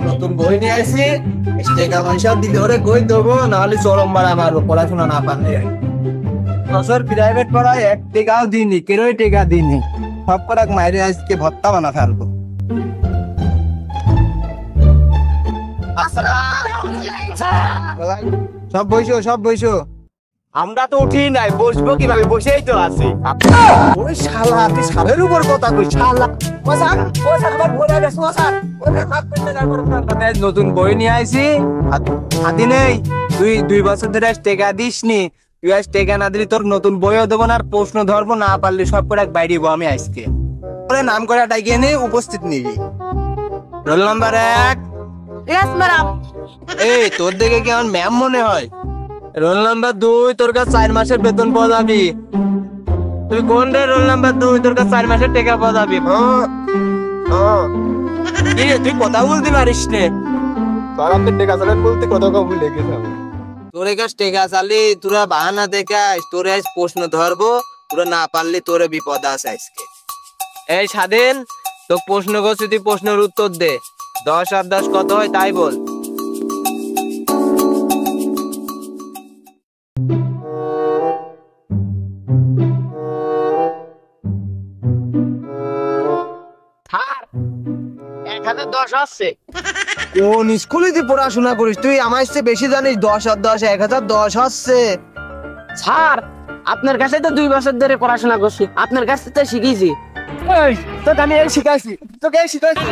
নতুন বই নিয়ে আসি, টাকা পয়সা দিলে ওরে কই দেবো, নাহলে চরম মারা মারবো পড়াশোনা না পারলে। বছর প্রাইভেট পড়ায় 1 টাকাও দিইনি, কেরোই টাকা দিইনি, সব কটাক মাইরে আজকে ভত্তা বানা ফেলবো। সব বইসো, সব বইসো। আমরা তো উঠি নাই, বসবো কিভাবে? বসেই তো আছি। ওই শালা, তুই সালের উপর কথা কই শালা। নতুন বই নিয়ে আইছি, হাতি নেই। তুই 2 বছর ধরে টাকা দিসনি, তুই আজ টাকা না দিলি তোর নতুন বইও দেবো না, আর প্রশ্ন ধরবো না, পারলে সব করে বাইরিব আমি আজকে। নাম করে ডাকিয়ে নে, উপস্থিত নিবি। Roll number 1। এই তোর দেখে কেমন ম্যাম মনে হয়? রোল নাম্বার 2, তোর কাছে 4 মাসের বেতন পাওয়া যাবি। তুই কোন রে? রোল নাম্বার 2, তোর কাছে 4 মাসের টাকা পাওয়া যাবি। কি রে, তুই কথা বলতে পারিস নে? তোর কাছে টাকা চালি, তোরা বাহানা দেখাস, তোরে আজ প্রশ্ন ধরবো, তোরা না পারলে তোরে বিপদ আছে আজকে। এই স্বাধীন, তো প্রশ্ন করছি, তুই প্রশ্নের উত্তর দে। 10 আর 10 কত হয় তাই বল। কোন স্কুলে তুই পড়াশোনা করিস? তুই আমার চেয়ে বেশি জানিস। 10 আর 10 1010 হচ্ছে। স্যার, আপনার কাছে তো 2 বছর ধরে পড়াশোনা করছি, আপনার কাছে তো শিখেছি। তোকে আমি এই শিখাইছি, তোকে এই শিখাইছি।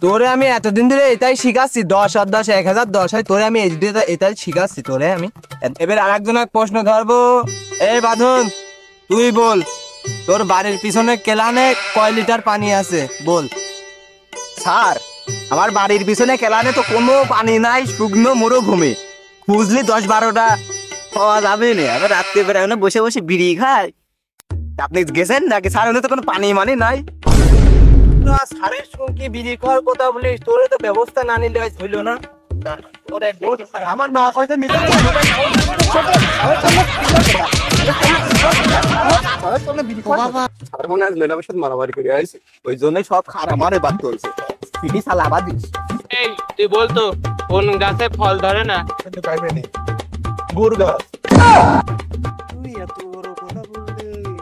তোরে আমি এতদিন ধরে এটাই শিখাচ্ছি, 10 আর 10 1010 হয়। তোরে আমি এটাই শিখাচ্ছি তোরে আমি। এবার আরেকজনের প্রশ্ন ধরবো। এই বাঁধন, তুই বল, তোর বাড়ির পিছনে কেলানে কয় লিটার পানি আছে? বল। স্যার, আমার বাড়ির পিছনে কেলানে তো কোনো পানি নাই, শুকনো মরুভূমি। খুঁজলি 10-12টা পাওয়া যাবে না। আবার রাত্রে বেড়ে বসে বসে বিড়ি খায়। আপনি গেছেন নাকি? স্যার, তো কোনো পানি মানি নাই। সারের সঙ্গে বিড়ি খাওয়ার কথা বলিস, তোরে তো ব্যবস্থা না নিলে হইল না। আমার মা কইতে মিলে মারামারি করে আইছে, ওই জন্যই সব খারাপ আমারে বাদ করছে। পিটি শালা আবার দিস। এই তুই বলতো কোন গাছে ফল ধরে না? গুড় গাছ। তুই এত বড় কথা বললি,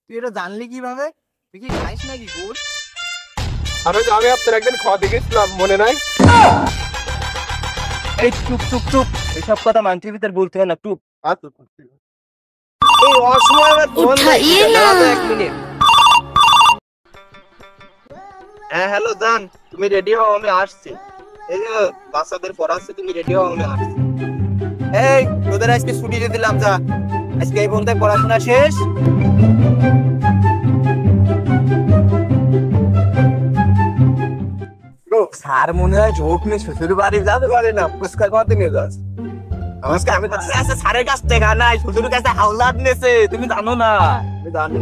তুই এটা জানলি কিভাবে? তুই কি খাইস নাকি গুড়? আরে আমি আপনার একদিন খাওয়া দেখেছিলাম, মনে নাই? এই চুপ চুপ চুপ, এসব কথা মানুষের ভিতর বলতে হয় না, চুপ। এই অসময় আমার ফোন দাঁড়াও 1 মিনিট। হ্যাঁ হ্যালো জান, তুমি রেডি হও, আমি আসছি। এই যে বাচ্চাদের পড়াচ্ছি, তুমি রেডি হও, আমি আসছি। এই তোদের আজকে ছুটি দিয়ে দিলাম, যা আজকে এই পর্যন্ত পড়াশোনা শেষ। স্যার মনে হয় ঝোঁক নিয়ে শ্বশুর বাড়ি যাতে পারে না, পুরস্কার খাওয়াতে নিয়ে যাস। আমি স্যারের কাছ থেকে নাই, শ্বশুরের কাছে হাওলাত নেছে, তুমি জানো না? আমি জানি।